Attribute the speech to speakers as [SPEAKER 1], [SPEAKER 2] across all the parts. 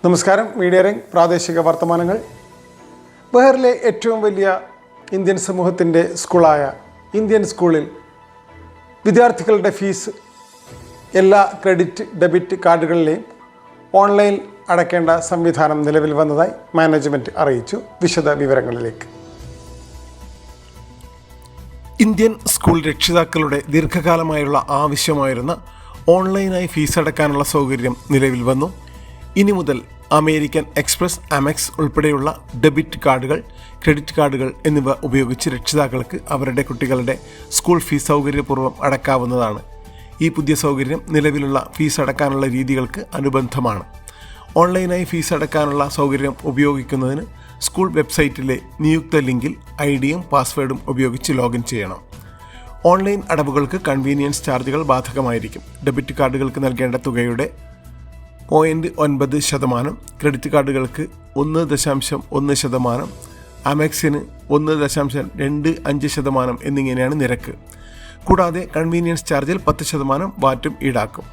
[SPEAKER 1] നമസ്കാരം. Media ring പ്രാദേശിക വർത്തമാനങ്ങൾ. ബഹറിലെ ഏറ്റവും വലിയ ഇന്ത്യൻ സമൂഹത്തിൻ്റെ സ്കൂളായ ഇന്ത്യൻ സ്കൂളിൽ വിദ്യാർത്ഥികളുടെ ഫീസ് എല്ലാ ക്രെഡിറ്റ് ഡെബിറ്റ് കാർഡുകളിലെയും ഓൺലൈൻ അടയ്ക്കേണ്ട സംവിധാനം നിലവിൽ വന്നതായി മാനേജ്മെൻറ്റ് അറിയിച്ചു. വിശദ വിവരങ്ങളിലേക്ക്.
[SPEAKER 2] ഇന്ത്യൻ സ്കൂൾ രക്ഷിതാക്കളുടെ ദീർഘകാലമായുള്ള ആവശ്യമായിരുന്ന ഓൺലൈനായി ഫീസ് അടയ്ക്കാനുള്ള സൗകര്യം നിലവിൽ വന്നു. ഇനി മുതൽ അമേരിക്കൻ എക്സ്പ്രസ്, അമെക്സ് ഉൾപ്പെടെയുള്ള ഡെബിറ്റ് കാർഡുകൾ, ക്രെഡിറ്റ് കാർഡുകൾ എന്നിവ ഉപയോഗിച്ച് രക്ഷിതാക്കൾക്ക് അവരുടെ കുട്ടികളുടെ സ്കൂൾ ഫീസ് സൗകര്യപൂർവ്വം അടയ്ക്കാവുന്നതാണ്. ഈ പുതിയ സൗകര്യം നിലവിലുള്ള ഫീസ് അടയ്ക്കാനുള്ള രീതികൾക്ക് അനുബന്ധമാണ്. ഓൺലൈനായി ഫീസ് അടയ്ക്കാനുള്ള സൗകര്യം ഉപയോഗിക്കുന്നതിന് സ്കൂൾ വെബ്സൈറ്റിലെ നിയുക്ത ലിങ്കിൽ ഐഡിയും പാസ്വേഡും ഉപയോഗിച്ച് ലോഗിൻ ചെയ്യണം. ഓൺലൈൻ അടവുകൾക്ക് കൺവീനിയൻസ് ചാർജുകൾ ബാധകമായിരിക്കും. ഡെബിറ്റ് കാർഡുകൾക്ക് നൽകേണ്ട തുകയുടെ 0.9%, ക്രെഡിറ്റ് കാർഡുകൾക്ക് 1.1%, അമെക്സിന് 1.25% എന്നിങ്ങനെയാണ് നിരക്ക്. കൂടാതെ കൺവീനിയൻസ് ചാർജിൽ 10% വാറ്റും ഈടാക്കും.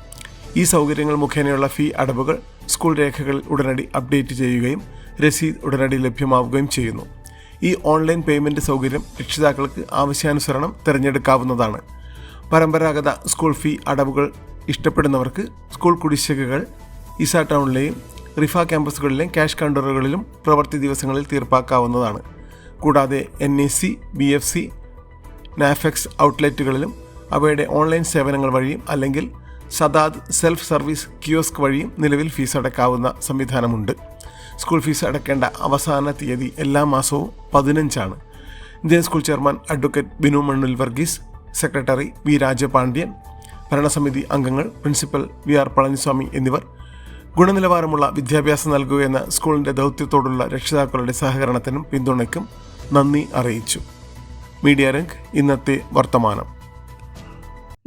[SPEAKER 2] ഈ സൗകര്യങ്ങൾ മുഖേനയുള്ള ഫീ അടവുകൾ സ്കൂൾ രേഖകളിൽ ഉടനടി അപ്ഡേറ്റ് ചെയ്യുകയും രസീത് ഉടനടി ലഭ്യമാവുകയും ചെയ്യുന്നു. ഈ ഓൺലൈൻ പേയ്മെൻറ്റ് സൗകര്യം രക്ഷിതാക്കൾക്ക് ആവശ്യാനുസരണം തിരഞ്ഞെടുക്കാവുന്നതാണ്. പരമ്പരാഗത സ്കൂൾ ഫീ അടവുകൾ ഇഷ്ടപ്പെടുന്നവർക്ക് സ്കൂൾ കുടിശ്ശികകൾ ഇസ ടൗണിലെയും റിഫ ക്യാമ്പസുകളിലെയും ക്യാഷ് കൗണ്ടറുകളിലും പ്രവൃത്തി ദിവസങ്ങളിൽ തീർപ്പാക്കാവുന്നതാണ്. കൂടാതെ NAC, BFC, നാഫെക്സ് ഔട്ട്ലെറ്റുകളിലും അവയുടെ ഓൺലൈൻ സേവനങ്ങൾ വഴിയും അല്ലെങ്കിൽ സദാദ് സെൽഫ് സർവീസ് കിയോസ്ക് വഴിയും നിലവിൽ ഫീസ് അടയ്ക്കാവുന്ന സംവിധാനമുണ്ട്. സ്കൂൾ ഫീസ് അടയ്ക്കേണ്ട അവസാന തീയതി എല്ലാ മാസവും 15 Indian school chairman advocate Binu Mannul Varghese, secretary V Rajapandian, ഭരണസമിതി അംഗങ്ങൾ പ്രിൻസിപ്പൽ VR പളനിസ്വാമി എന്നിവർ ഗുണനിലവാരമുള്ള വിദ്യാഭ്യാസം നൽകുക എന്ന സ്കൂളിൻ്റെ ദൗത്യത്തോടുള്ള രക്ഷിതാക്കളുടെ സഹകരണത്തിനും പിന്തുണയ്ക്കും നന്ദി അറിയിച്ചു. മീഡിയ രംഗ് ഇന്നത്തെ വർത്തമാനം.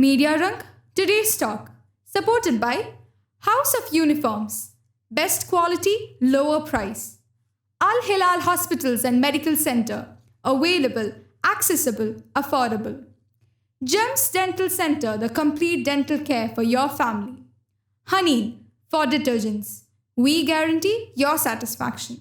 [SPEAKER 3] Media Rang Today's Talk, supported by House of Uniforms, best quality, lower price. Al Hilal Hospitals and Medical Center, available, accessible, affordable. Gems Dental Center, the complete dental care for your family. Honey for detergents, we guarantee your satisfaction.